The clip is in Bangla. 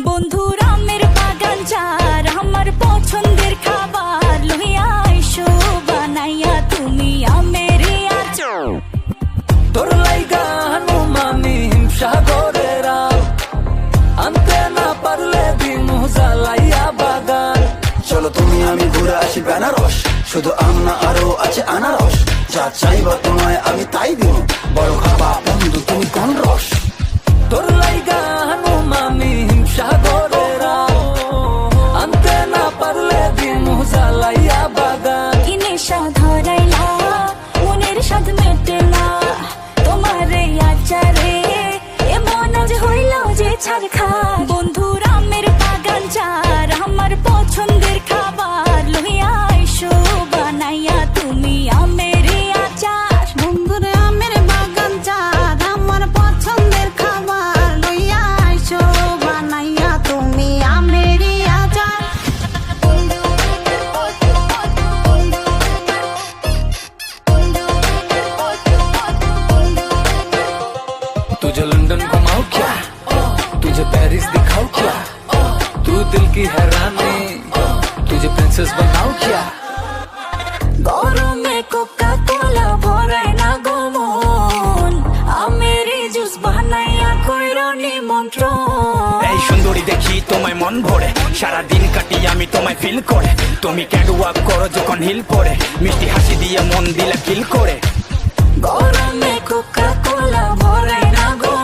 বন্ধুর আমের বাগান যার আমার পছন্দের খাবার লইয়া আইসো বানাইয়া তুমি আমের আচার। তোর লাইগা হানুমানি হিমসাগরেরা আনতে না পারলে দিমু জ্বালাইয়া বাগান। চলো তুমি আমি ঘুরে আসি বেনারস, শুধু আম না আরো আছে আনারস। যা চাইবা তোমায় আমি তাই দিব, বড় খাবা বন্ধু তুমি কোন রস। তোর লাইগা হানুমানি হিমসাগরেরা আনতে না পারলে দিমু জ্বালাইয়া বাগান। কি নেশা ধরাইলা মনের স্বাদ মেটে না তোমার এই আচারে, এমন আজ হইল যে ছাড় খা। বন্ধুর আমের বাগান যার আমার পছন্দের খাবার লইয়া আইসো বানাইয়া তুমি আমের আচার। বন্ধুর আমের বাগান যার আমার পছন্দের খাবার লইয়া আইসো বানাইয়া তুমি আমের আচার। तुझे लंदन घुमाओ क्या, तुझे पेरिस दिखाओ क्या, तू दिल की हैरानी तुझे प्रिंसेस बनाओ क्या। গরমে কোকা কোলা ভরাই না গমন, আমের জুস বানাইয়া কইরো নিমন্ত্রণ। এই সুন্দরী দেখি তোমায় মন ভরে, সারা দিন কাটি আমি তোমায় ফিল করে। তুমি ক্যাটওয়াক করো যখন হিল পরে, মিষ্টি হাসি দিয়ে মন দিলা কিল করে। গরমে কোকা কোলা ভরাই না গো